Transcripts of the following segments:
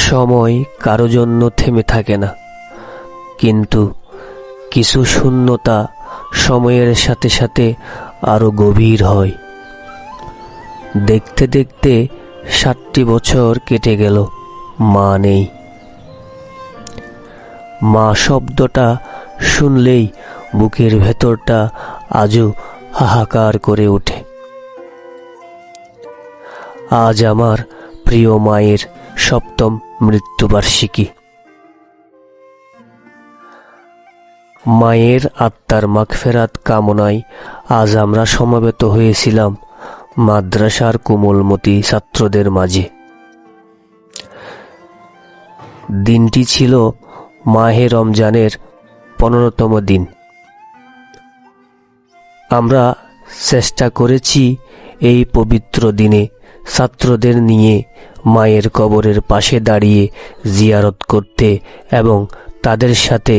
সময় কারো জন্য থেমে থাকে না, কিন্তু কিছু শূন্যতা সময়ের সাথে সাথে আরো গভীর হয়। দেখতে দেখতে 7টি বছর কেটে গেল, মা নেই। মা শব্দটা শুনলেই বুকের ভেতরটা আজও হাহাকার করে ওঠে। আজ আমার প্রিয় মায়ের 7ম মৃত্যুবার্ষিকী। মায়ের আত্মার মাগফিরাত কামনায় আজ আমরা সমবেত হয়েছিলাম মাদ্রাসার কোমলমতি ছাত্রদের মাঝে। দিনটি ছিল মাহে রমজানের 15তম দিন। আমরা চেষ্টা করেছি এই পবিত্র দিনে ছাত্রদের নিয়ে মায়ের কবরের পাশে দাঁড়িয়ে জিয়ারত করতে এবং তাদের সাথে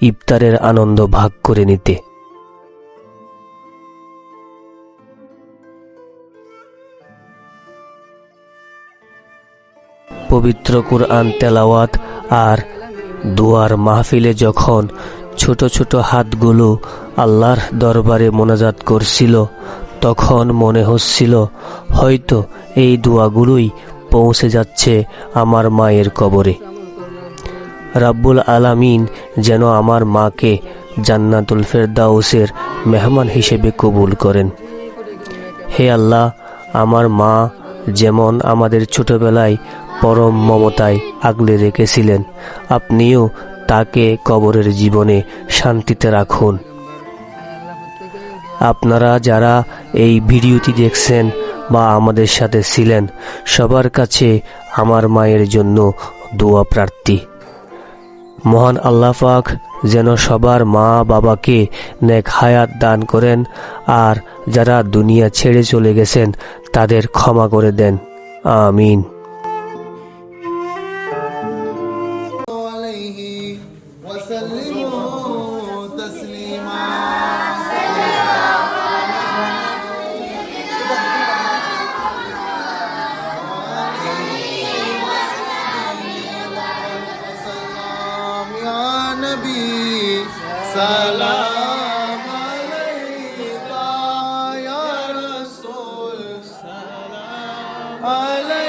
ইফতারের আনন্দ ভাগ করে নিতে। পবিত্র কুরআন তেলাওয়াত আর দোয়ার মাহফিলে যখন ছোট ছোট হাতগুলো আল্লাহর দরবারে মোনাজাত করছিল, তখন মনে হচ্ছিল হয়তো এই দোয়াগুলোই পৌঁছে যাচ্ছে আমার মায়ের কবরে। রাব্বুল আলামিন যেন আমার মাকে জান্নাতুল ফেরদাউসের মেহমান হিসেবে কবুল করেন। হে আল্লাহ, আমার মা যেমন আমাদের ছোটবেলায় পরম মমতায় আগলে রেখেছিলেন, আপনিও তাকে কবরের জীবনে শান্তিতে রাখুন। আপনারা যারা এই ভিডিওটি দেখছেন বা আমাদের সাথে ছিলেন, সবার কাছে আমার মায়ের জন্য দোয়া প্রার্থী। মহান আল্লাহ পাক যেন সবার মা বাবাকে নেক হায়াত দান করেন, আর যারা দুনিয়া ছেড়ে চলে গেছেন তাদের ক্ষমা করে দেন। আমিন। سلام عليك يا رسول سلام عليك